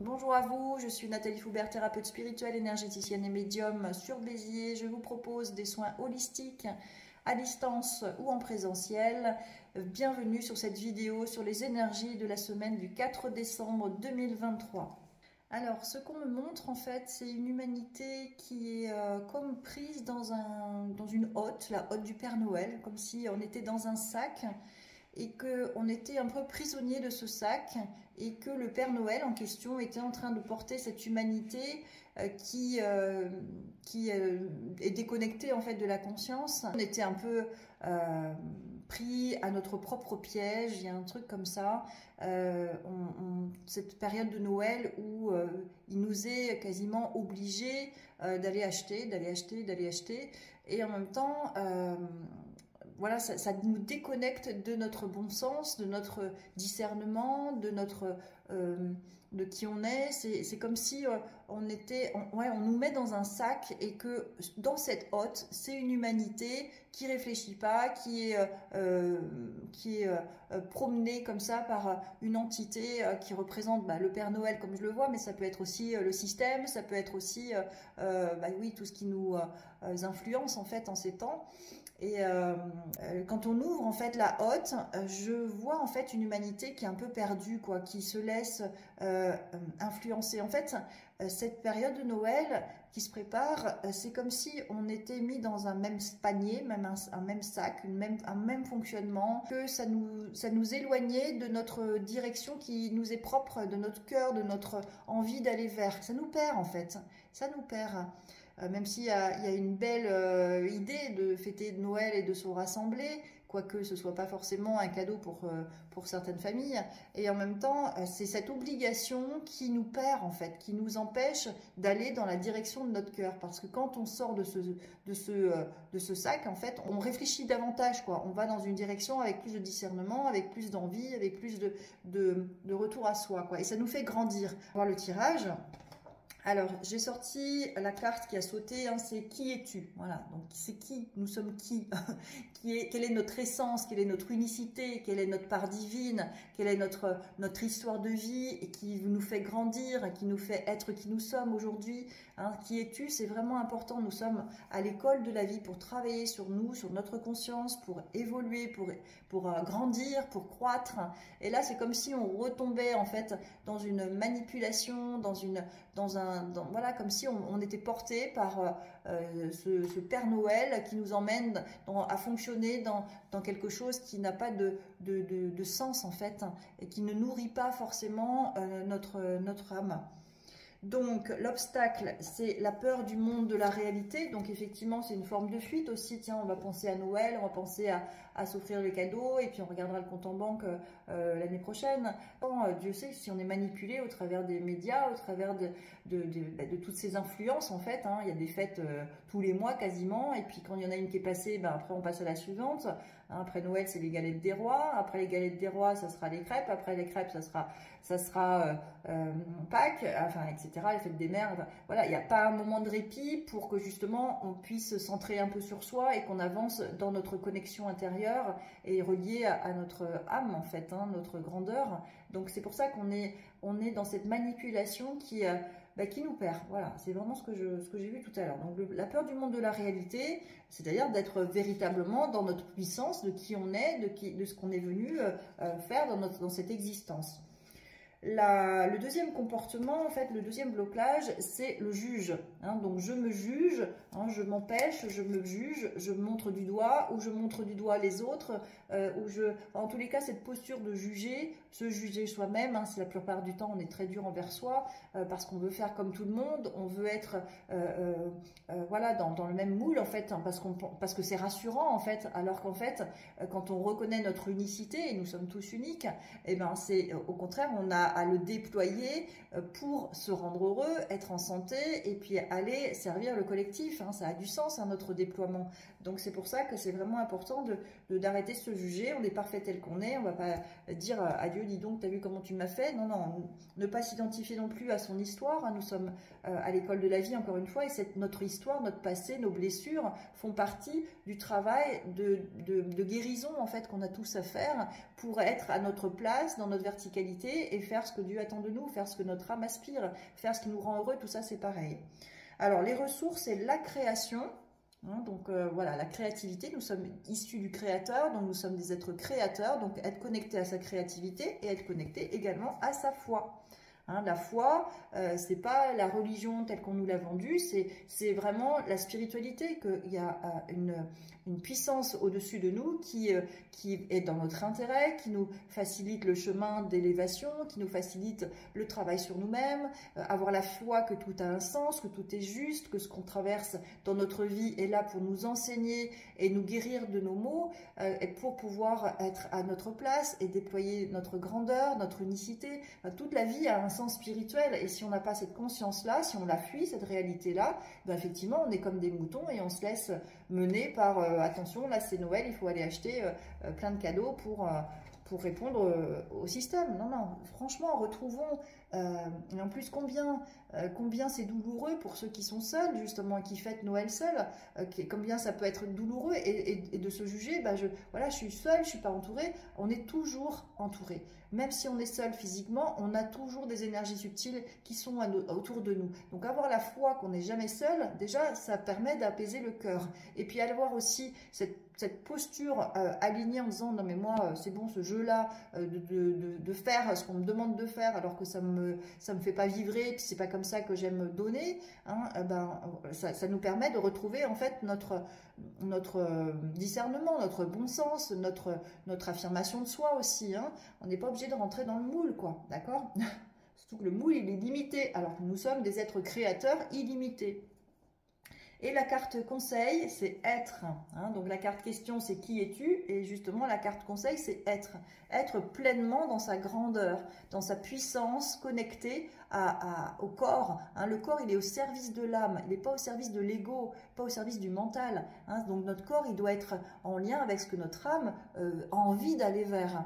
Bonjour à vous, je suis Nathalie Foubert, thérapeute spirituelle, énergéticienne et médium sur Béziers. Je vous propose des soins holistiques à distance ou en présentiel. Bienvenue sur cette vidéo sur les énergies de la semaine du 4 décembre 2023. Alors, ce qu'on me montre en fait, c'est une humanité qui est comme prise dans une hotte, la hotte du Père Noël, comme si on était dans un sac et qu'on était un peu prisonnier de ce sac et que le Père Noël en question était en train de porter cette humanité qui est déconnectée en fait de la conscience. On était un peu pris à notre propre piège, il y a un truc comme ça, cette période de Noël où il nous est quasiment obligé d'aller acheter, et en même temps voilà, ça nous déconnecte de notre bon sens, de notre discernement, de qui on est. C'est comme si on nous met dans un sac et que dans cette hotte, c'est une humanité qui réfléchit pas, qui est promenée comme ça par une entité qui représente le Père Noël comme je le vois, mais ça peut être aussi le système, ça peut être aussi oui, tout ce qui nous influence en fait en ces temps. Et quand on ouvre en fait la hotte, je vois en fait une humanité qui est un peu perdue, quoi, qui se laisse influencer. En fait, cette période de Noël qui se prépare, c'est comme si on était mis dans un même panier, même un même sac, un même fonctionnement, que ça nous éloignait de notre direction qui nous est propre, de notre cœur, de notre envie d'aller vers. Ça nous perd en fait, ça nous perd. Même s'il y a une belle idée de fêter Noël et de se rassembler, quoique ce ne soit pas forcément un cadeau pour certaines familles. Et en même temps, c'est cette obligation qui nous perd en fait, qui nous empêche d'aller dans la direction de notre cœur. Parce que quand on sort de ce sac, en fait, on réfléchit davantage, quoi. On va dans une direction avec plus de discernement, avec plus d'envie, avec plus de retour à soi, quoi. Et ça nous fait grandir. On va voir le tirage. Alors, j'ai sorti la carte qui a sauté, hein, c'est qui es-tu? Voilà, donc c'est qui? Nous sommes qui? Quelle est notre essence? Quelle est notre unicité? Quelle est notre part divine? Quelle est notre histoire de vie et qui nous fait grandir, qui nous fait être qui nous sommes aujourd'hui, hein? Qui es-tu? C'est vraiment important. Nous sommes à l'école de la vie pour travailler sur nous, sur notre conscience, pour évoluer, pour grandir, pour croître. Et là, c'est comme si on retombait en fait dans une manipulation, voilà, comme si on était porté par ce Père Noël qui nous emmène à fonctionner dans quelque chose qui n'a pas de sens en fait, et qui ne nourrit pas forcément notre âme. Donc l'obstacle, c'est la peur du monde de la réalité. Donc effectivement, c'est une forme de fuite aussi. Tiens, on va penser à Noël, on va penser à s'offrir les cadeaux et puis on regardera le compte en banque l'année prochaine. Bon, Dieu sait si on est manipulé au travers des médias, au travers de toutes ces influences en fait, hein. Il y a des fêtes tous les mois quasiment, et puis quand il y en a une qui est passée, après on passe à la suivante. Hein, après Noël, c'est les galettes des rois. Après les galettes des rois, ça sera les crêpes. Après les crêpes, ça sera Pâques, enfin, etc. Les fêtes des mères. Enfin, voilà, il n'y a pas un moment de répit pour que justement on puisse se centrer un peu sur soi et qu'on avance dans notre connexion intérieure et relié à notre âme en fait, hein, notre grandeur. Donc c'est pour ça qu'on est dans cette manipulation qui nous perd. Voilà, c'est vraiment ce que j'ai vu tout à l'heure. Donc la peur du monde de la réalité, c'est-à-dire d'être véritablement dans notre puissance, de qui on est, de ce qu'on est venu faire dans cette existence. Le deuxième comportement, en fait, le deuxième blocage, c'est le juge. Hein, donc je me juge, hein, je m'empêche, je me juge, je montre du doigt ou je montre du doigt les autres. En tous les cas, cette posture de juger, se juger soi-même, hein, c'est la plupart du temps on est très dur envers soi parce qu'on veut faire comme tout le monde, on veut être voilà, dans le même moule en fait, hein, parce que c'est rassurant en fait, alors qu'en fait, quand on reconnaît notre unicité, et nous sommes tous uniques, et c'est au contraire, on a à le déployer pour se rendre heureux, être en santé et puis aller servir le collectif. Hein, ça a du sens, hein, notre déploiement. Donc c'est pour ça que c'est vraiment important d'arrêter de se juger. On est parfait tel qu'on est. On ne va pas dire à Dieu, dis donc, t'as vu comment tu m'as fait? Non, non, ne pas s'identifier non plus à son histoire. Hein. Nous sommes à l'école de la vie, encore une fois, et notre histoire, notre passé, nos blessures font partie du travail de guérison en fait qu'on a tous à faire pour être à notre place, dans notre verticalité et faire ce que Dieu attend de nous, faire ce que notre âme aspire, faire ce qui nous rend heureux, tout ça c'est pareil. Alors les ressources, c'est la création. Donc voilà, la créativité, nous sommes issus du créateur, donc nous sommes des êtres créateurs, donc être connecté à sa créativité et être connecté également à sa foi. La foi, c'est pas la religion telle qu'on nous l'a vendue, c'est vraiment la spiritualité, qu'il y a une puissance au-dessus de nous qui est dans notre intérêt, qui nous facilite le chemin d'élévation, qui nous facilite le travail sur nous-mêmes, avoir la foi que tout a un sens, que tout est juste, que ce qu'on traverse dans notre vie est là pour nous enseigner et nous guérir de nos maux, et pour pouvoir être à notre place et déployer notre grandeur, notre unicité. Toute la vie a un sens spirituel, et si on n'a pas cette conscience-là, si on la fuit, cette réalité-là, ben effectivement, on est comme des moutons et on se laisse mener par attention, là c'est Noël, il faut aller acheter plein de cadeaux pour répondre au système. Non, non, franchement, retrouvons, et en plus combien c'est douloureux pour ceux qui sont seuls, justement, qui fêtent Noël seuls, combien ça peut être douloureux, et de se juger, bah voilà, je suis seule, je suis pas entourée. On est toujours entouré. Même si on est seul physiquement, on a toujours des énergies subtiles qui sont autour de nous. Donc avoir la foi qu'on n'est jamais seul, déjà, ça permet d'apaiser le cœur. Et puis avoir aussi cette posture alignée en disant non mais moi c'est bon ce jeu-là de faire ce qu'on me demande de faire alors que ça me fait pas vibrer, puis c'est pas comme ça que j'aime donner, ça nous permet de retrouver en fait notre discernement, notre bon sens, notre affirmation de soi aussi. On n'est pas obligé de rentrer dans le moule, quoi, d'accord? Surtout que le moule il est limité alors que nous sommes des êtres créateurs illimités. Et la carte conseil, c'est être. Donc la carte question, c'est qui es-tu? Et justement, la carte conseil, c'est être. Être pleinement dans sa grandeur, dans sa puissance, connecté au corps. Le corps, il est au service de l'âme. Il n'est pas au service de l'ego, pas au service du mental. Donc notre corps, il doit être en lien avec ce que notre âme a envie d'aller vers.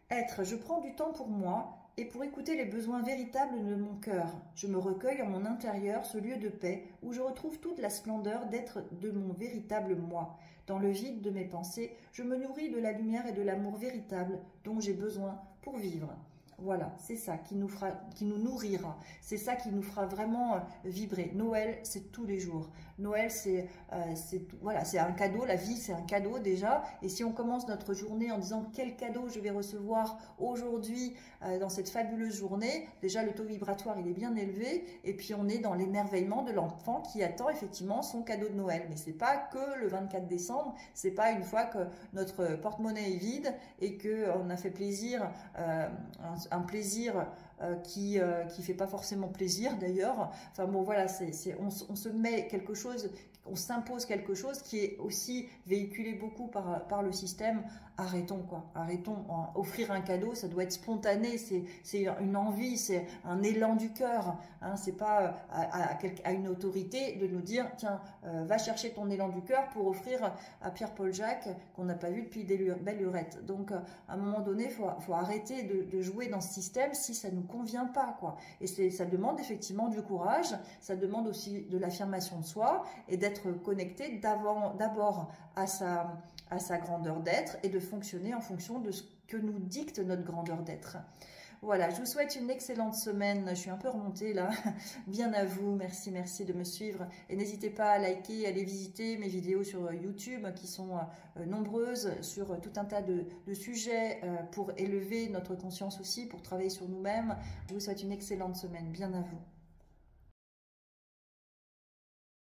Être. Je prends du temps pour moi et pour écouter les besoins véritables de mon cœur. Je me recueille en mon intérieur, ce lieu de paix, où je retrouve toute la splendeur d'être de mon véritable moi. Dans le vide de mes pensées, je me nourris de la lumière et de l'amour véritable dont j'ai besoin pour vivre. Voilà, c'est ça qui nous nourrira. C'est ça qui nous fera vraiment vibrer. Noël, c'est tous les jours. Noël, c'est un cadeau. La vie, c'est un cadeau déjà. Et si on commence notre journée en disant quel cadeau je vais recevoir aujourd'hui dans cette fabuleuse journée, déjà le taux vibratoire il est bien élevé. Et puis on est dans l'émerveillement de l'enfant qui attend effectivement son cadeau de Noël. Mais c'est pas que le 24 décembre. C'est pas une fois que notre porte-monnaie est vide et que on a fait plaisir. Un plaisir qui fait pas forcément plaisir d'ailleurs. Enfin bon voilà, on se met quelque chose, on s'impose quelque chose qui est aussi véhiculé beaucoup par le système. Arrêtons quoi, arrêtons. Offrir un cadeau, ça doit être spontané, c'est une envie, c'est un élan du cœur. C'est pas à une autorité de nous dire tiens, va chercher ton élan du cœur pour offrir à Pierre-Paul Jacques qu'on n'a pas vu depuis belle lurette. Donc à un moment donné, faut arrêter de jouer dans ce système si ça nous convient pas quoi. Et ça demande effectivement du courage, ça demande aussi de l'affirmation de soi et d'être connecté d'abord à sa grandeur d'être et de fonctionner en fonction de ce que nous dicte notre grandeur d'être. Voilà, je vous souhaite une excellente semaine. Je suis un peu remontée là. Bien à vous. Merci, merci de me suivre. Et n'hésitez pas à liker, à aller visiter mes vidéos sur YouTube qui sont nombreuses sur tout un tas de sujets pour élever notre conscience aussi, pour travailler sur nous-mêmes. Je vous souhaite une excellente semaine. Bien à vous.